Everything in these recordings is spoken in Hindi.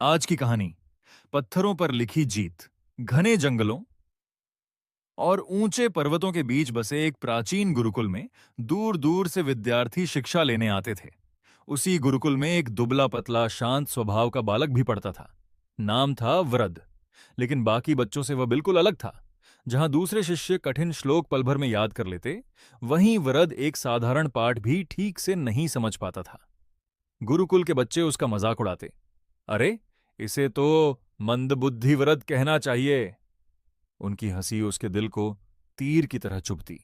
आज की कहानी पत्थरों पर लिखी जीत। घने जंगलों और ऊंचे पर्वतों के बीच बसे एक प्राचीन गुरुकुल में दूर दूर से विद्यार्थी शिक्षा लेने आते थे। उसी गुरुकुल में एक दुबला पतला शांत स्वभाव का बालक भी पढ़ता था। नाम था वृद। लेकिन बाकी बच्चों से वह बिल्कुल अलग था। जहां दूसरे शिष्य कठिन श्लोक पल भर में याद कर लेते, वहीं वृद एक साधारण पाठ भी ठीक से नहीं समझ पाता था। गुरुकुल के बच्चे उसका मजाक उड़ाते। अरे, इसे तो मंदबुद्धि वृद कहना चाहिए। उनकी हंसी उसके दिल को तीर की तरह चुभती।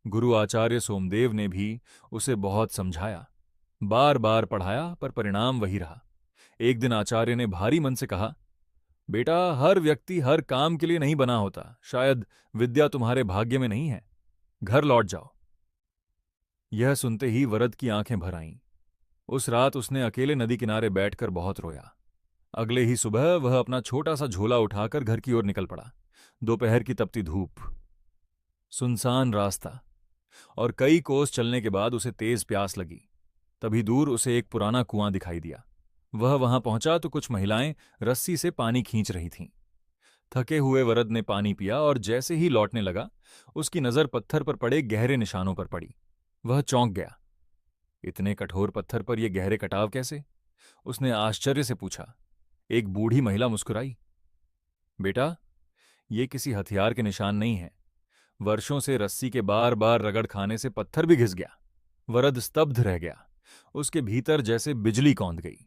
गुरु आचार्य सोमदेव ने भी उसे बहुत समझाया, बार बार पढ़ाया, पर परिणाम वही रहा। एक दिन आचार्य ने भारी मन से कहा, बेटा, हर व्यक्ति हर काम के लिए नहीं बना होता। शायद विद्या तुम्हारे भाग्य में नहीं है। घर लौट जाओ। यह सुनते ही वरद की आंखें भर आईं। उस रात उसने अकेले नदी किनारे बैठकर बहुत रोया। अगले ही सुबह वह अपना छोटा सा झोला उठाकर घर की ओर निकल पड़ा। दोपहर की तपती धूप, सुनसान रास्ता, और कई कोस चलने के बाद उसे तेज प्यास लगी। तभी दूर उसे एक पुराना कुआं दिखाई दिया। वह वहां पहुंचा तो कुछ महिलाएं रस्सी से पानी खींच रही थीं। थके हुए वरद ने पानी पिया और जैसे ही लौटने लगा, उसकी नजर पत्थर पर पड़े गहरे निशानों पर पड़ी। वह चौंक गया। इतने कठोर पत्थर पर ये गहरे कटाव कैसे? उसने आश्चर्य से पूछा। एक बूढ़ी महिला मुस्कुराई। बेटा, ये किसी हथियार के निशान नहीं है। वर्षों से रस्सी के बार बार रगड़ खाने से पत्थर भी घिस गया। वरद स्तब्ध रह गया। उसके भीतर जैसे बिजली कौंध गई।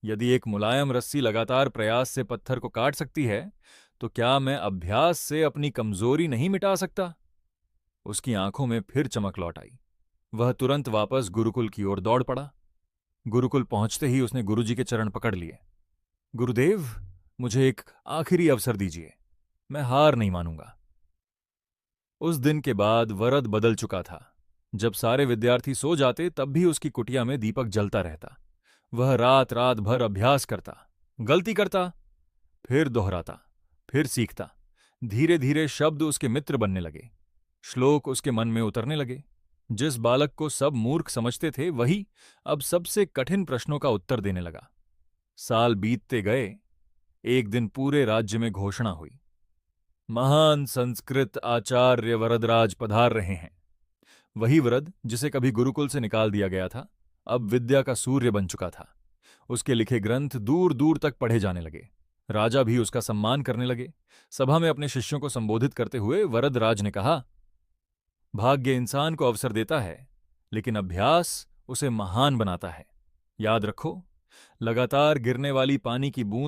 यदि एक मुलायम रस्सी लगातार प्रयास से पत्थर को काट सकती है, तो क्या मैं अभ्यास से अपनी कमजोरी नहीं मिटा सकता? उसकी आंखों में फिर चमक लौट आई। वह तुरंत वापस गुरुकुल की ओर दौड़ पड़ा। गुरुकुल पहुंचते ही उसने गुरुजी के चरण पकड़ लिए। गुरुदेव, मुझे एक आखिरी अवसर दीजिए। मैं हार नहीं मानूंगा। उस दिन के बाद वरद बदल चुका था। जब सारे विद्यार्थी सो जाते, तब भी उसकी कुटिया में दीपक जलता रहता। वह रात रात भर अभ्यास करता, गलती करता, फिर दोहराता, फिर सीखता। धीरे धीरे शब्द उसके मित्र बनने लगे, श्लोक उसके मन में उतरने लगे। जिस बालक को सब मूर्ख समझते थे, वही अब सबसे कठिन प्रश्नों का उत्तर देने लगा। साल बीतते गए। एक दिन पूरे राज्य में घोषणा हुई, महान संस्कृत आचार्य वरदराज पधार रहे हैं। वही वरद जिसे कभी गुरुकुल से निकाल दिया गया था, अब विद्या का सूर्य बन चुका था। उसके लिखे ग्रंथ दूर दूर तक पढ़े जाने लगे। राजा भी उसका सम्मान करने लगे। सभा में अपने शिष्यों को संबोधित करते हुए वरदराज ने कहा, भाग्य इंसान को अवसर देता है, लेकिन अभ्यास उसे महान बनाता है। याद रखो, लगातार गिरने वाली पानी की बूंद